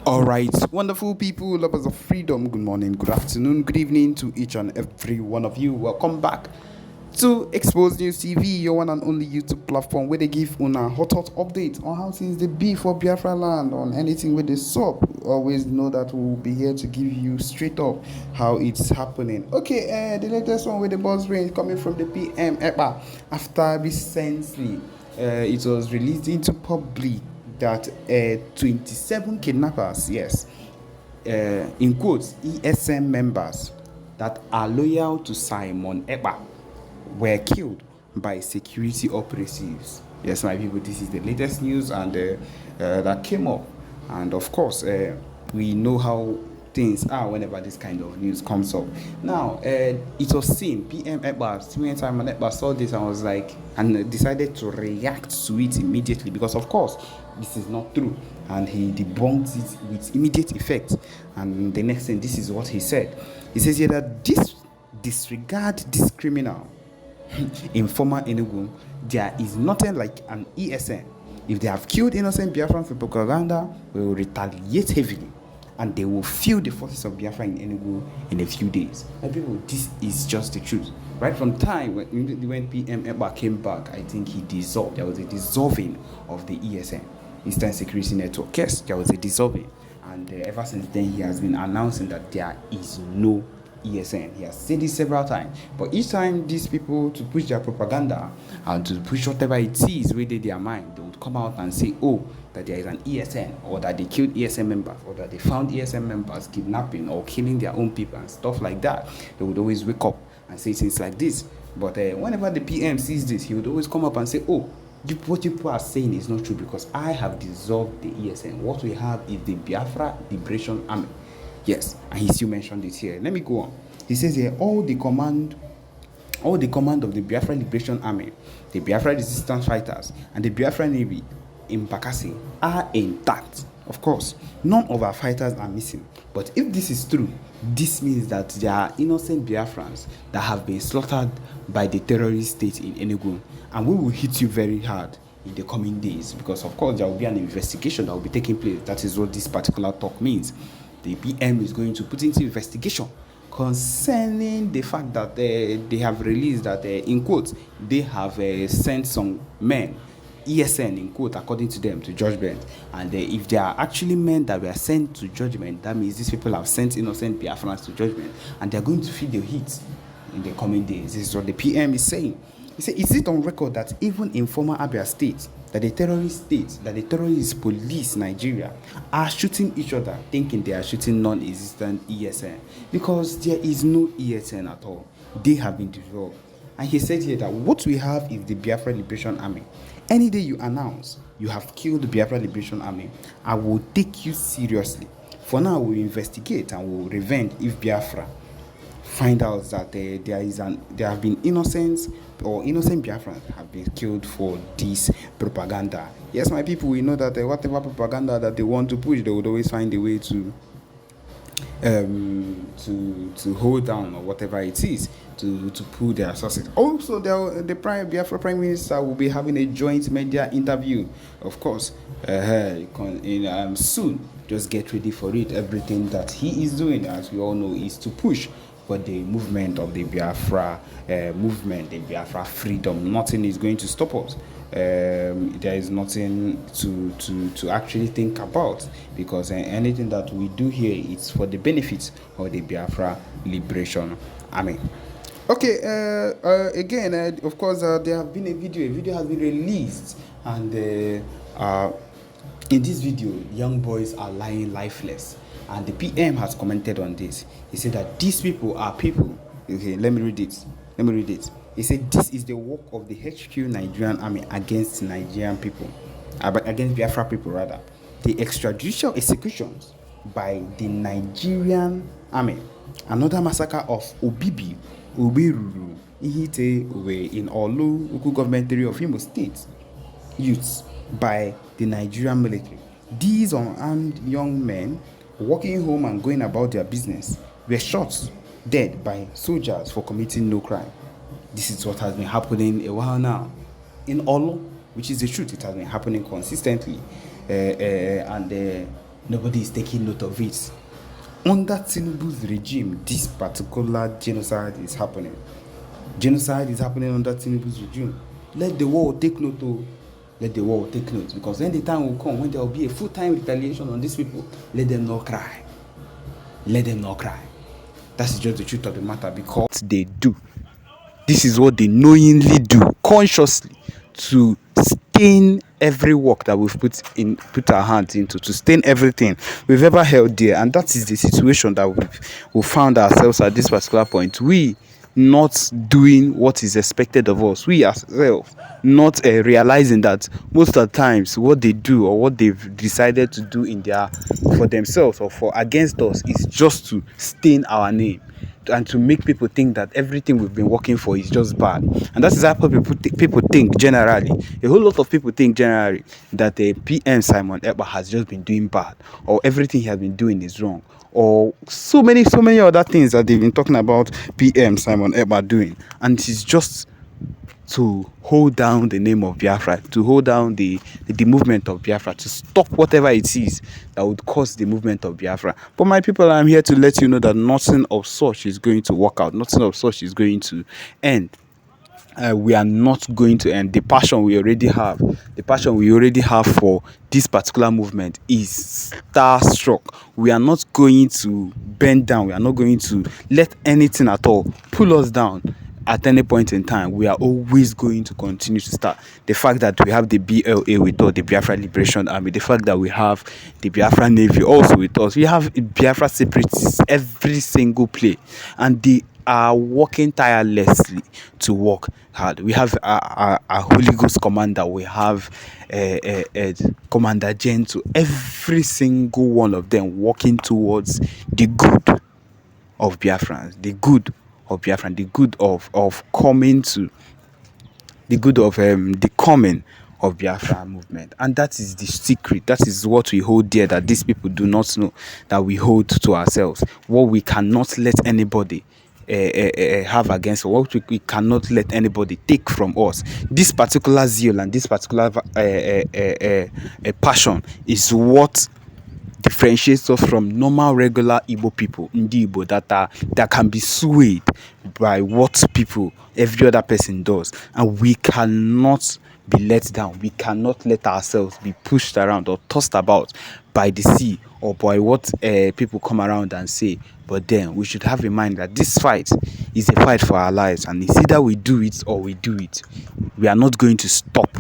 All right, wonderful people, lovers of freedom. Good morning, good afternoon, good evening to each and every one of you. Welcome back to Expose News TV, your one and only YouTube platform where they give una hot updates on how things they be for Biafra land, on anything with the sup. Always know that we'll be here to give you straight up how it's happening. Okay, the latest one with the buzz range coming from the PM EPA after recently it was released into public that 27 kidnappers, yes, in quotes, ESM members that are loyal to Simon Ekpa were killed by security operatives. Yes, my people, this is the latest news and that came up. And of course, we know how things are whenever this kind of news comes up. Now, it was seen, PM Ekpa, Simon Ekpa saw this and was like, and decided to react to it immediately because, of course, this is not true, and he debunked it with immediate effect. And the next thing, this is what he said. He says here that disregard this criminal in former Enugu. There is nothing like an ESN. If they have killed innocent Biafrans for propaganda, we will retaliate heavily, and they will feel the forces of Biafra in Enugu in a few days. And people, this is just the truth. Right from time when PM Ekpa came back, I think he dissolved. There was a dissolving of the ESN. Eastern Security Network. Yes, there was a dissolving, and ever since then he has been announcing that there is no ESN. He has said this several times, but each time these people, to push their propaganda and to push whatever it is within their mind, they would come out and say, oh, that there is an ESN, or that they killed ESN members, or that they found ESN members kidnapping or killing their own people and stuff like that. They would always wake up and say things like this. But whenever the PM sees this, he would always come up and say, oh, what people are saying is not true because I have dissolved the ESN. What we have is the Biafra Liberation Army. Yes, and he still mentioned it here. Let me go on. He says here, all the command of the Biafra Liberation Army, the Biafra resistance fighters, and the Biafra Navy in Bakassi are intact. Of course, none of our fighters are missing. But if this is true, this means that there are innocent Biafrans that have been slaughtered by the terrorist state in Enugu, and we will hit you very hard in the coming days because, of course, there will be an investigation that will be taking place. That is what this particular talk means. The PM is going to put into investigation concerning the fact that they have released that, in quotes, they have sent some men, ESN in quote, according to them, to judgment. And if they are actually men that were sent to judgment, that means these people have sent innocent Biafrans to judgment, and they are going to feel the heat in the coming days. This is what the PM is saying. He said, is it on record that even in former Abia states, that the terrorist police Nigeria are shooting each other, thinking they are shooting non-existent ESN, because there is no ESN at all. They have been dissolved. And he said here that what we have is the Biafra Liberation Army. Any day you announce you have killed the Biafra Liberation Army, I will take you seriously. For now, we'll investigate and we'll revenge if Biafra find out that there have been innocent Biafrans have been killed for this propaganda. Yes, my people, we know that whatever propaganda that they want to push, they would always find a way to hold down or whatever it is to pull their sources. Also, the Biafra Prime Minister will be having a joint media interview, of course, soon. Just get ready for it. Everything that he is doing, as we all know, is to push for the movement of the Biafra the Biafra freedom. Nothing is going to stop us. There is nothing to actually think about because anything that we do here is for the benefit of the Biafra Liberation Army. Okay, again, of course, there have been a video has been released, and in this video, young boys are lying lifeless. And the PM has commented on this. He said that these people are people. Okay, let me read it. He said this is the work of the HQ Nigerian Army against Nigerian people, against Biafra people rather. The extrajudicial executions by the Nigerian Army. Another massacre of Obibi, Ubiruru, Ihite, Uwe in Olu, Uku government area of Imo State, youths by the Nigerian military. These unarmed young men walking home and going about their business were shot dead by soldiers for committing no crime. This is what has been happening a while now in Olo, which is the truth. It has been happening consistently, and Nobody is taking note of it. Under Tinubu's regime, this particular genocide is happening. Genocide is happening under Tinubu's regime. Let the world take note. Let the world take note, because when the time will come when there will be a full-time retaliation on these people, let them not cry. Let them not cry. That's just the truth of the matter, because they do. This is what they knowingly do, consciously, to stain every work that we've put our hands into, to stain everything we've ever held dear. And that is the situation that we found ourselves at this particular point. We not doing what is expected of us. We ourselves not realizing that most of the times what they do or what they've decided to do for themselves or for against us is just to stain our name and to make people think that everything we've been working for is just bad. And that is how people think generally. A whole lot of people think generally that the PM Simon Ekpa has just been doing bad, or everything he has been doing is wrong, or so many other things that they've been talking about PM Simon Ekpa doing. And it's just to hold down the name of Biafra, to hold down the movement of Biafra, to stop whatever it is that would cause the movement of Biafra. But my people, I'm here to let you know that nothing of such is going to work out. Nothing of such is going to end. We are not going to end. The passion we already have for this particular movement is starstruck. We are not going to bend down. We are not going to let anything at all pull us down. At any point in time, we are always going to continue to start. The fact that we have the BLA with us, the Biafra Liberation Army, the fact that we have the Biafra Navy also with us, we have Biafra separatists every single place, and they are working tirelessly to work hard. We have a Holyghost commander, we have a Commander Gentle, every single one of them working towards the good of Biafrans, the good of Biafra, the good of coming to the good of the coming of Biafra movement. And that is the secret. That is what we hold dear, that these people do not know, that we hold to ourselves. What we cannot let anybody have against, or what we cannot let anybody take from us. This particular zeal and this particular passion is what differentiates us from normal regular Igbo people, Ndi Igbo, that can be swayed by what every other person does, and we cannot be let down. We cannot let ourselves be pushed around or tossed about by the sea or by what people come around and say. But then we should have in mind that this fight is a fight for our lives, and it's either we do it or we do it. We are not going to stop.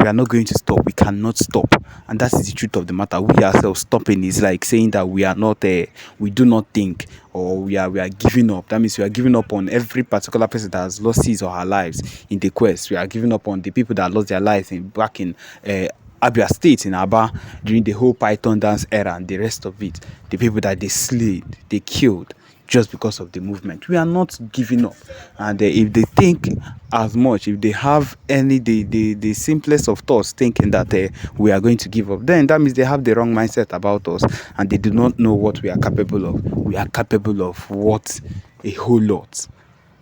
We are not going to stop. We cannot stop. And that is the truth of the matter. We ourselves stopping is like saying that we are not we do not think, or we are giving up. That means we are giving up on every particular person that has lost his or her lives in the quest. We are giving up on the people that lost their lives back in Abia State, in Aba, during the whole Python dance era and the rest of it. The people that they slayed, they killed, just because of the movement. We are not giving up. And if they think as much, if they have the simplest of thoughts thinking that we are going to give up, then that means they have the wrong mindset about us, and they do not know what we are capable of. We are capable of what? A whole lot.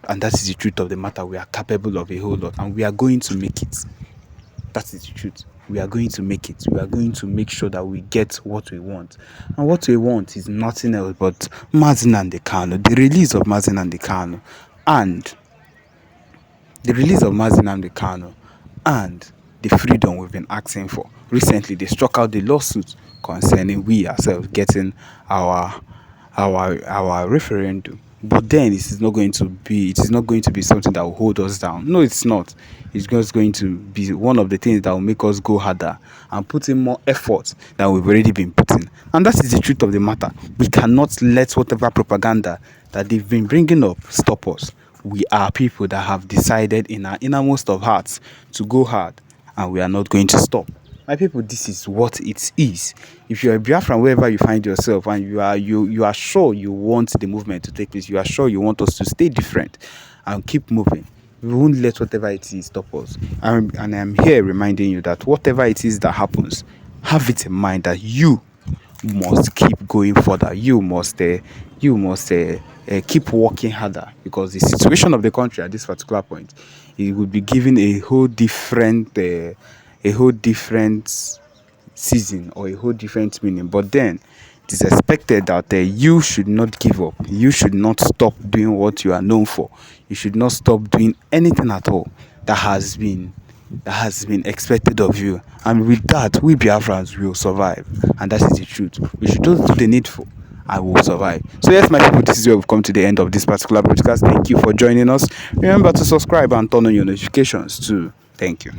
And that is the truth of the matter. We are capable of a whole lot, and we are going to make it. That is the truth. We are going to make it. We are going to make sure that we get what we want. And what we want is nothing else but Mazi Nnamdi Kanu, the release of Mazi Nnamdi Kanu, and the freedom we've been asking for. Recently, they struck out the lawsuit concerning we ourselves getting our referendum. But then it is not going to be something that will hold us down. No, it's not. It's just going to be one of the things that will make us go harder and put in more effort than we've already been putting. And that is the truth of the matter. We cannot let whatever propaganda that they've been bringing up stop us. We are people that have decided in our innermost of hearts to go hard, and we are not going to stop. My people, this is what it is. If you're a Biafran, wherever you find yourself, and you are sure you want the movement to take place, you are sure you want us to stay different and keep moving, we won't let whatever it is stop us. And I'm here reminding you that whatever it is that happens, have it in mind that you must keep going further. You must keep working harder, because the situation of the country at this particular point, it would be given a whole different season or a whole different meaning. But then it is expected that you should not give up. You should not stop doing what you are known for. You should not stop doing anything at all that has been expected of you. And with that, we Biafrans will survive. And that is the truth. We should just do the needful. I will survive. So yes, my people, this is where we've come to the end of this particular podcast. Thank you for joining us. Remember to subscribe and turn on your notifications too. Thank you.